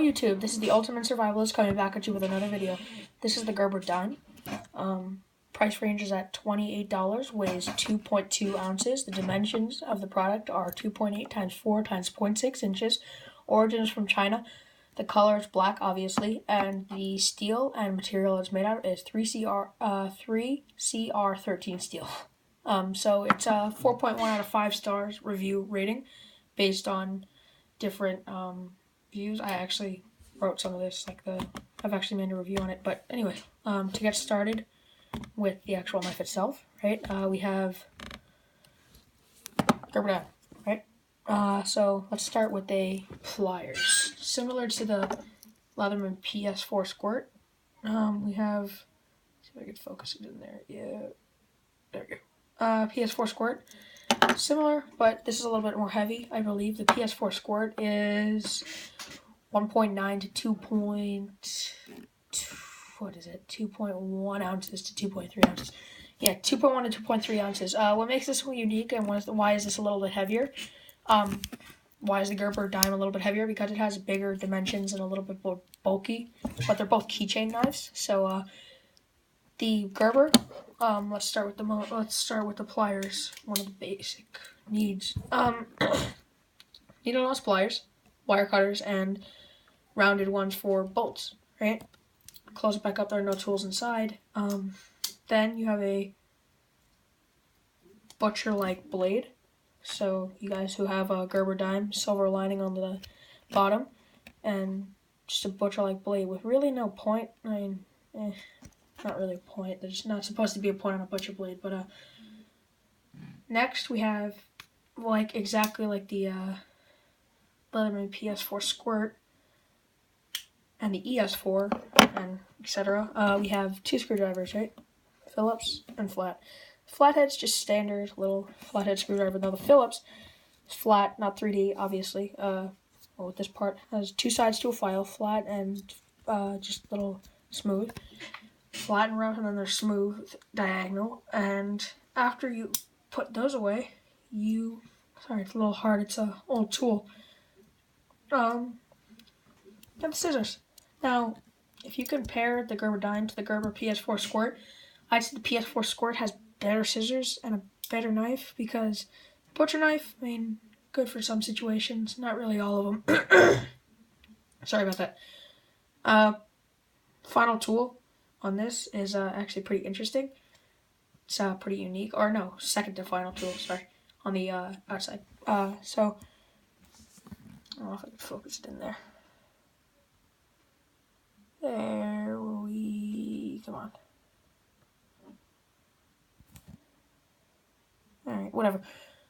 YouTube, this is the Ultimate Survivalist coming back at you with another video. This is the Gerber dime. Price range is at $28, weighs 2.2 ounces. The dimensions of the product are 2.8 times 4 times 0.6 inches. Origin is from China. The color is black, obviously, and the steel and material it's made out of is 3CR13 steel. So it's a 4.1 out of 5 stars review rating based on different views. I actually wrote some of this, I've actually made a review on it. But anyway, to get started with the actual knife itself, right? We have Gerber dime, right? So let's start with the pliers. Similar to the Leatherman PS4 Squirt, we have, see if I can focus it in there. Yeah, there we go. PS4 Squirt, similar, but this is a little bit more heavy, I believe. The PS4 Squirt is 1.9 to 2.1 ounces to 2.3 ounces. Yeah, 2.1 to 2.3 ounces. What makes this one unique and why is this a little bit heavier? Why is the Gerber dime a little bit heavier? Because it has bigger dimensions and a little bit more bulky, but they're both keychain knives. So the Gerber, let's start with the pliers. One of the basic needs. Needle nose pliers, wire cutters, and rounded ones for bolts. Right. Close it back up. There are no tools inside. Then you have a butcher-like blade. So you guys who have a Gerber dime, silver lining on the bottom, and just a butcher-like blade with really no point. I mean, not really a point. There's not supposed to be a point on a butcher blade. But next we have, exactly like the Leatherman PS4 Squirt and the ES4 and etc. We have 2 screwdrivers, right? Phillips and flat. Flathead's just standard little flathead screwdriver. Now the Phillips is flat, not 3D, obviously. With this part has 2 sides to a file, flat and just little smooth. Flat and rough, and then they're smooth, diagonal. And after you put those away, sorry, it's a little hard. It's an old tool. You have scissors. Now, if you compare the Gerber dime to the Gerber PS4 Squirt, I'd say the PS4 Squirt has better scissors and a better knife, because butcher knife, I mean, good for some situations, not really all of them. Sorry about that. Final tool on this is actually pretty interesting. It's pretty unique, or no, second to final tool, sorry, on the outside. So, I don't know if I can focus it in there. Come on. Alright, whatever.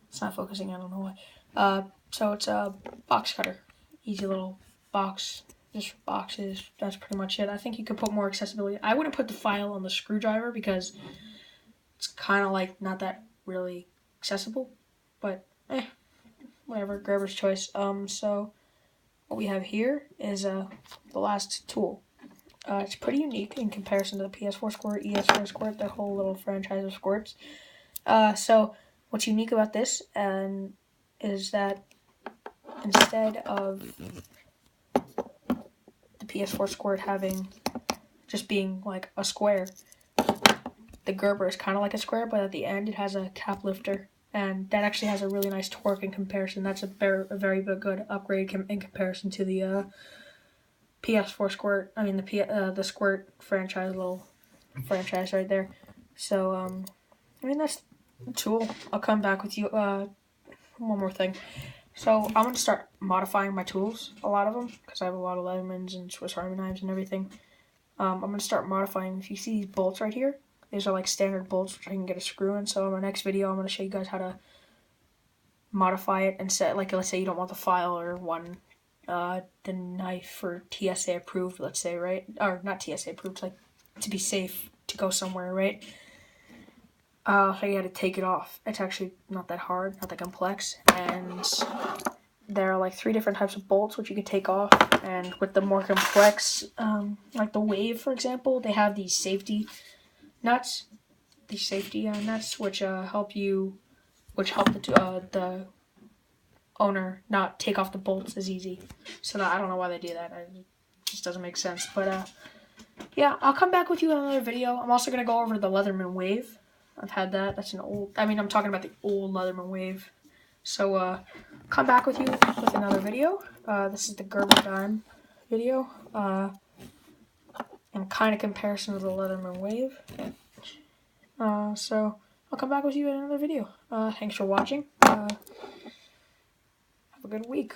It's not focusing, I don't know why. So it's a box cutter. Easy little box, just for boxes. That's pretty much it. I think you could put more accessibility. I wouldn't put the file on the screwdriver because it's kind of not that really accessible. But, whatever, Gerber's choice. So what we have here is the last tool. It's pretty unique in comparison to the PS4 Squirt, ES4 Squirt, the whole little franchise of squirts. So what's unique about this is that instead of the PS4 Squirt just being like a square, the Gerber is kind of like a square, but at the end it has a cap lifter, and that actually has a really nice torque in comparison. That's a very good upgrade in comparison to the PS4 Squirt. I mean the Squirt franchise, little franchise right there. So I mean that's the tool. I'll come back with you. One more thing. So I'm gonna start modifying my tools, a lot of them, because I have a lot of Leathermans and Swiss Army knives and everything. I'm gonna start modifying. If you see these bolts right here, these are like standard bolts which I can get a screw in. So in my next video, I'm gonna show you guys how to modify it and set, let's say you don't want the file or the knife for TSA approved, let's say, right? Or not TSA approved, to be safe to go somewhere, right? So you gotta take it off. It's actually not that hard, not that complex, and there are 3 different types of bolts which you can take off. And with the more complex, like the Wave, for example, they have these safety nuts, which help the owner not take off the bolts as easy. So I don't know why they do that. It just doesn't make sense. But yeah, I'll come back with you in another video. I'm also going to go over the Leatherman Wave. I've had that. That's an old, I'm talking about the old Leatherman Wave. So come back with you with another video. This is the Gerber dime video. And kind of comparison to the Leatherman Wave. So I'll come back with you in another video. Thanks for watching. Have a good week.